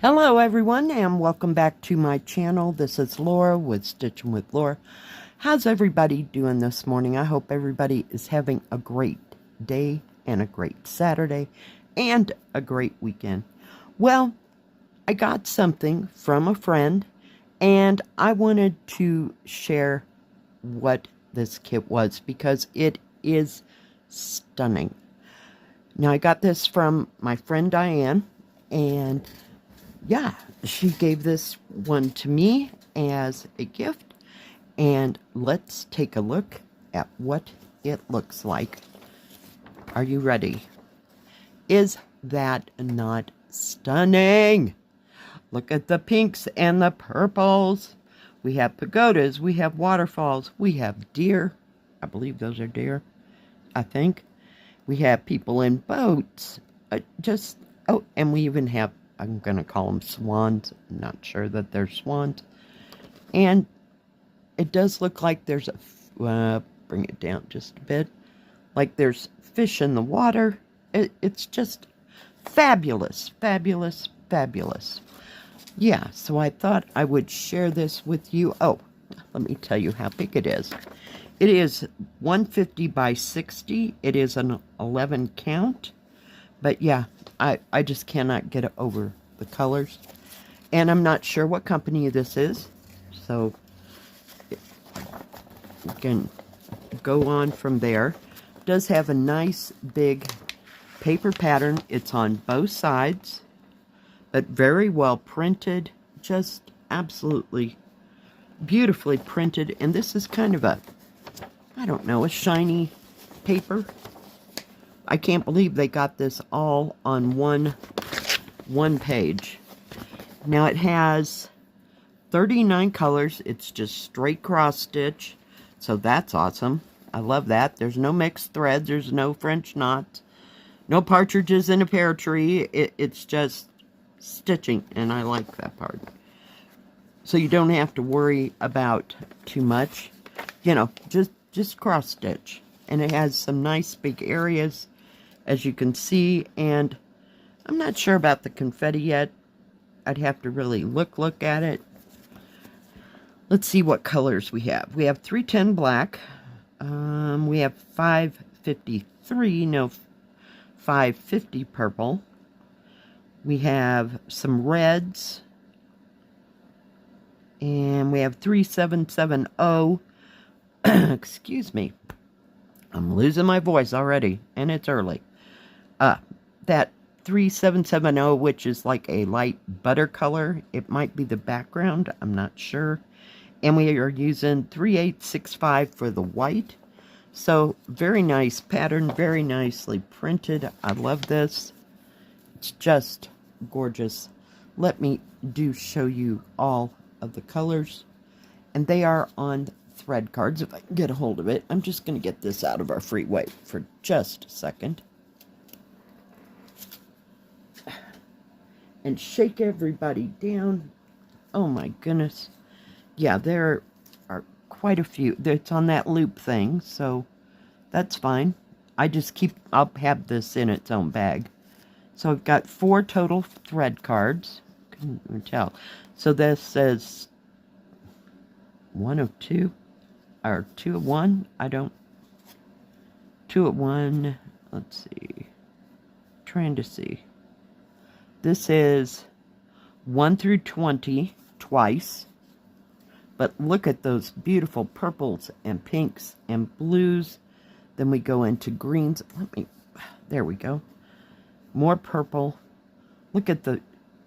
Hello everyone and welcome back to my channel. This is Laura with Stitching with Laura. How's everybody doing this morning? I hope everybody is having a great day and a great Saturday and a great weekend. Well, I got something from a friend and I wanted to share what this kit was because it is stunning. Now I got this from my friend Diane, and yeah, she gave this one to me as a gift, and let's take a look at what it looks like. Are you ready? Is that not stunning? Look at the pinks and the purples. We have pagodas, we have waterfalls, we have deer. I believe those are deer, I think. We have people in boats. Oh, and we even have, I'm going to call them swans. I'm not sure that they're swans. And it does look like there's a, bring it down just a bit, like there's fish in the water. It's just fabulous, fabulous, fabulous. Yeah, so I thought I would share this with you. Oh, let me tell you how big it is. It is 150 by 60. It is an 11 count. But yeah, I just cannot get over the colors. And I'm not sure what company this is. So we can go on from there. It does have a nice big paper pattern. It's on both sides, but very well printed. Just absolutely beautifully printed. And this is kind of a, I don't know, a shiny paper. I can't believe they got this all on one page. Now it has 39 colors. It's just straight cross stitch. So that's awesome. I love that. There's no mixed threads. There's no French knots. No partridges in a pear tree. It's just stitching, and I like that part. So you don't have to worry about too much. You know, just cross stitch. And it has some nice big areas, as you can see, and I'm not sure about the confetti yet. I'd have to really look at it. Let's see what colors we have. We have 310 black. We have 553, no, 550 purple. We have some reds. And we have 3770. Excuse me. I'm losing my voice already, and it's early. That 3770, which is like a light butter color. It might be the background. I'm not sure. And we are using 3865 for the white. So very nice pattern, very nicely printed. I love this. It's just gorgeous. Let me show you all of the colors. And they are on thread cards, if I can get a hold of it. I'm just going to get this out of our freeway for just a second. And shake everybody down. Oh my goodness. Yeah, there are quite a few. It's on that loop thing, so that's fine. I'll have this in its own bag. So I've got 4 total thread cards. Couldn't tell. So this says 1 of 2. Or 2 of 1, 2 of 1, let's see, trying to see. This is 1 through 20 twice, but look at those beautiful purples and pinks and blues. Then we go into greens. There we go. More purple. Look at the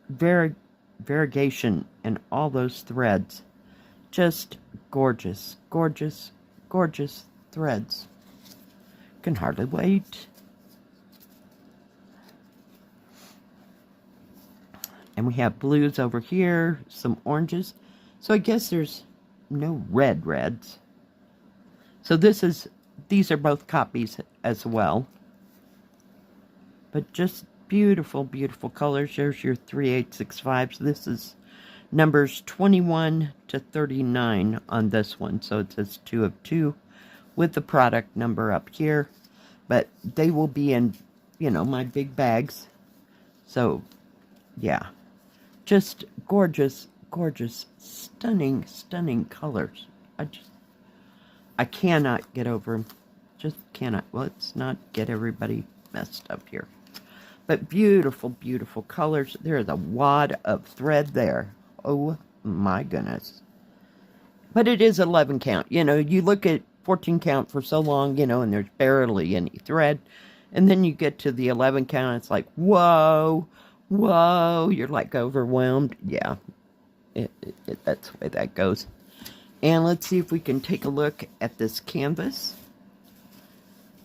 variegation and all those threads. Just gorgeous, gorgeous, gorgeous threads. Can hardly wait. And we have blues over here, some oranges. So I guess there's no reds. So these are both copies as well. But just beautiful, beautiful colors. There's your 3865. So this is numbers 21 to 39 on this one. So it says 2 of 2 with the product number up here. But they will be in, you know, my big bags. So, yeah. Just gorgeous, gorgeous, stunning, stunning colors. I cannot get over them. Just cannot. Let's not get everybody messed up here. But beautiful, beautiful colors. There's a wad of thread there. Oh my goodness. But it is 11 count. You know, you look at 14 count for so long, you know, and there's barely any thread. And then you get to the 11 count, it's like, whoa, whoa. You're like overwhelmed. Yeah, that's the way that goes. And let's see if we can take a look at this canvas.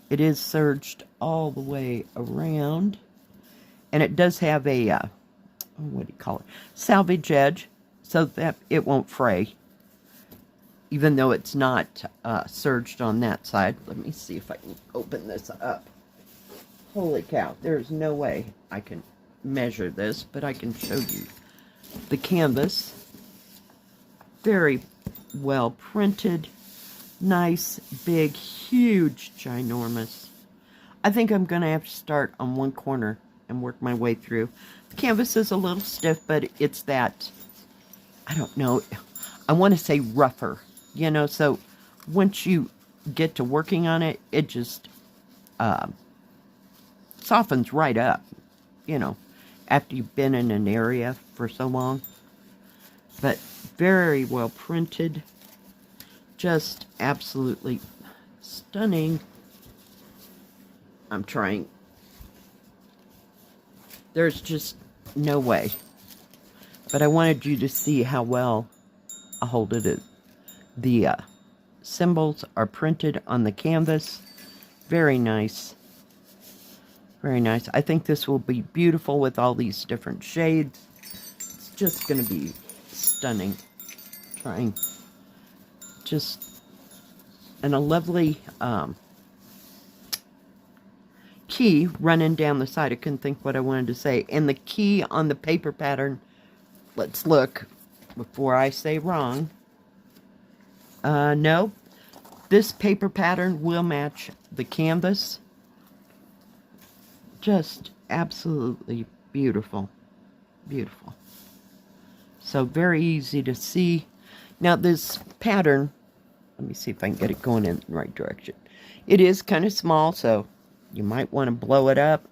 It is serged all the way around. And it does have a, what do you call it? Salvage edge, so that it won't fray. Even though it's not serged on that side. Let me see if I can open this up. Holy cow, there's no way I can measure this, but I can show you the canvas. Very well printed. Nice, big, huge, ginormous. I think I'm going to have to start on one corner and work my way through. The canvas is a little stiff, but it's that, I don't know, I want to say rougher, you know, so once you get to working on it, it just softens right up, you know, after you've been in an area for so long. But very well printed, just absolutely stunning. I'm trying. There's just no way. But I wanted you to see how well I hold it. The symbols are printed on the canvas. Very nice. Very nice. I think this will be beautiful with all these different shades. It's just going to be stunning. Trying. Just, and a lovely key running down the side. I couldn't think what I wanted to say. And the key on the paper pattern, let's look before I say wrong. No, this paper pattern will match the canvas. Just absolutely beautiful. Beautiful. So very easy to see. Now this pattern, let me see if I can get it going in the right direction. It is kind of small, so you might want to blow it up.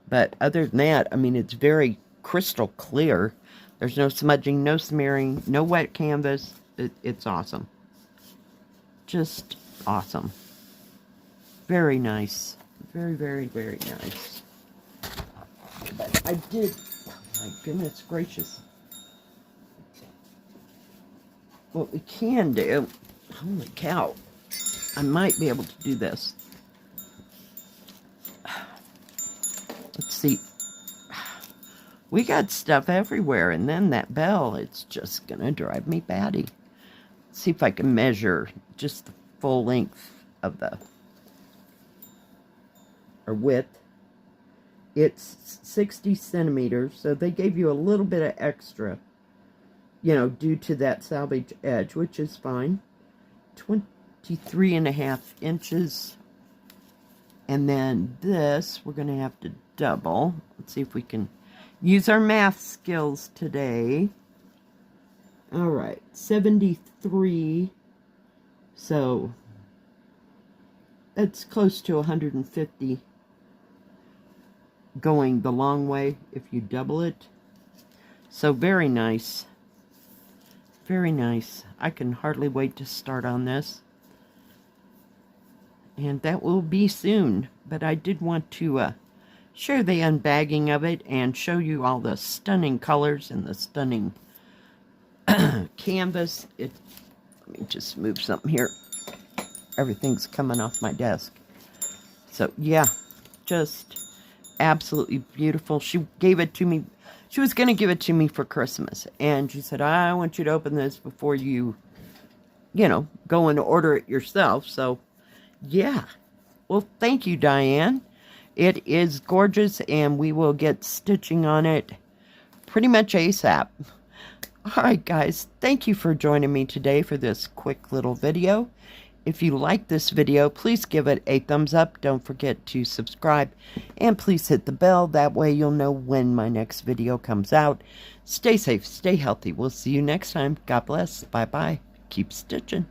But other than that, I mean, it's very crystal clear. There's no smudging, no smearing, no wet canvas. It's awesome. Just awesome. Very nice. Very, very, very nice. But I did, oh my goodness gracious. What we can do, holy cow, I might be able to do this. Let's see. We got stuff everywhere, and then that bell, it's just going to drive me batty. Let's see if I can measure just the full length of the, or width. It's 60 centimeters, so they gave you a little bit of extra, you know, due to that salvage edge, which is fine. 23.5 inches. And then this, we're going to have to double. Let's see if we can use our math skills today. All right, 73. So that's close to 150 going the long way if you double it. So very nice. Very nice. I can hardly wait to start on this. And that will be soon. But I did want to share the unbagging of it and show you all the stunning colors and the stunning canvas. Let me just move something here. Everything's coming off my desk. So yeah, just absolutely beautiful. She gave it to me. She was going to give it to me for Christmas. And she said, I want you to open this before you, you know, go and order it yourself. So yeah. Well, thank you, Diane. It is gorgeous, and we will get stitching on it pretty much ASAP. All right, guys. Thank you for joining me today for this quick little video. If you like this video, please give it a thumbs up. Don't forget to subscribe. And please hit the bell. That way you'll know when my next video comes out. Stay safe. Stay healthy. We'll see you next time. God bless. Bye-bye. Keep stitching.